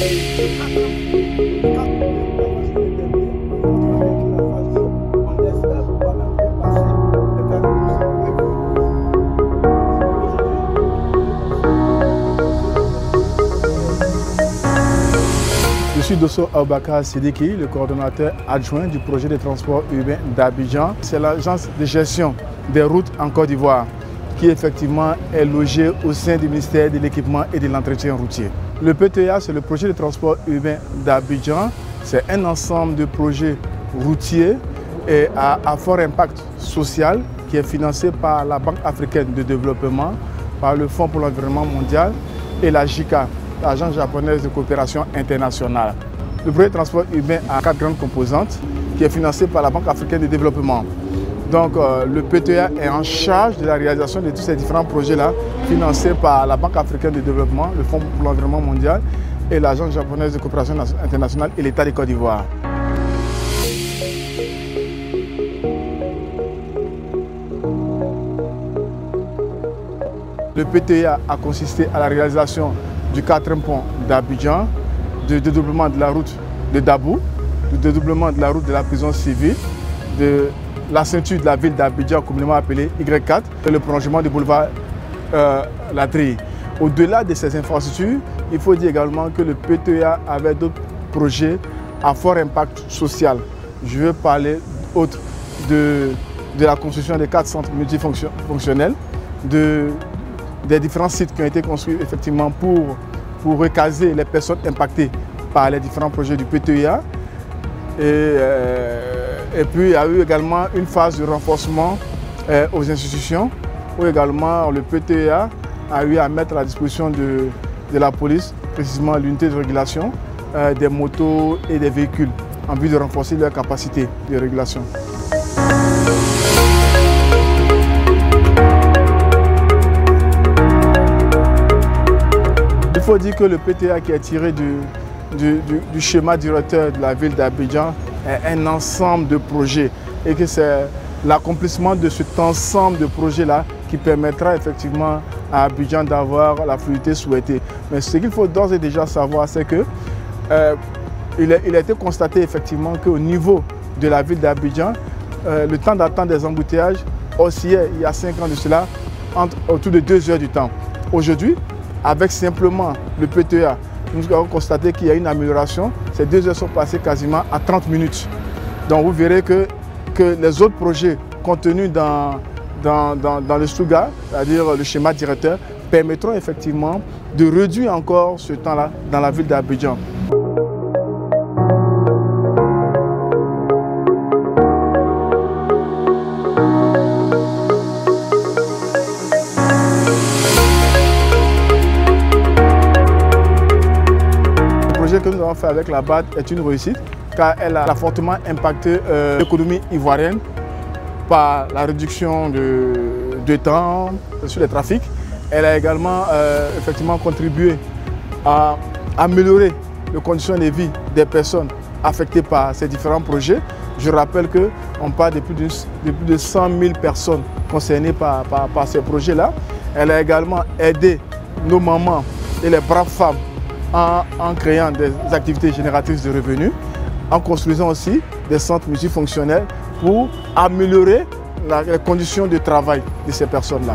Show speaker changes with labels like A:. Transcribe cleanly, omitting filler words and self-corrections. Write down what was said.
A: Je suis Dosso Aboubakar Sidiki, le coordonnateur adjoint du projet de transport urbain d'Abidjan. C'est l'agence de gestion des routes en Côte d'Ivoire qui effectivement est logée au sein du ministère de l'équipement et de l'entretien routier. Le PTA, c'est le projet de transport urbain d'Abidjan. C'est un ensemble de projets routiers et à fort impact social qui est financé par la Banque africaine de développement, par le Fonds pour l'environnement mondial et la JICA, l'Agence japonaise de coopération internationale. Le projet de transport urbain a 4 grandes composantes qui est financé par la Banque africaine de développement. Donc le PTA est en charge de la réalisation de tous ces différents projets-là financés par la Banque africaine de développement, le Fonds pour l'environnement mondial et l'Agence japonaise de coopération internationale et l'État de Côte d'Ivoire. Le PTA a consisté à la réalisation du 4e pont d'Abidjan, du dédoublement de la route de Dabou, du dédoublement de la route de la prison civile, de la ceinture de la ville d'Abidjan, communément appelée Y4, et le prolongement du boulevard Latrille. Au-delà de ces infrastructures, il faut dire également que le PTA avait d'autres projets à fort impact social. Je veux parler de la construction de 4 centres multifonctionnels, des différents sites qui ont été construits effectivement pour recaser les personnes impactées par les différents projets du PTA. Et puis il y a eu également une phase de renforcement aux institutions où également le PTA a eu à mettre à la disposition de la police, précisément l'unité de régulation, des motos et des véhicules en vue de renforcer leur capacité de régulation. Il faut dire que le PTA qui est tiré du schéma directeur de la ville d'Abidjan est un ensemble de projets et que c'est l'accomplissement de cet ensemble de projets-là qui permettra effectivement à Abidjan d'avoir la fluidité souhaitée. Mais ce qu'il faut d'ores et déjà savoir, c'est que il a été constaté effectivement qu'au niveau de la ville d'Abidjan, le temps d'attente des embouteillages oscillait il y a 5 ans de cela autour de 2 heures du temps. Aujourd'hui, avec simplement le PTA, nous avons constaté qu'il y a une amélioration. Ces 2 heures sont passées quasiment à 30 minutes. Donc vous verrez que les autres projets contenus dans le SUGA, c'est-à-dire le schéma directeur, permettront effectivement de réduire encore ce temps-là dans la ville d'Abidjan. Le projet que nous avons fait avec la BAD est une réussite car elle a fortement impacté l'économie ivoirienne par la réduction de temps sur les trafics. Elle a également effectivement contribué à améliorer les conditions de vie des personnes affectées par ces différents projets. Je rappelle qu'on parle de plus de 100 000 personnes concernées par ces projets-là. Elle a également aidé nos mamans et les braves femmes en créant des activités génératrices de revenus, en construisant aussi des centres multifonctionnels pour améliorer les conditions de travail de ces personnes-là.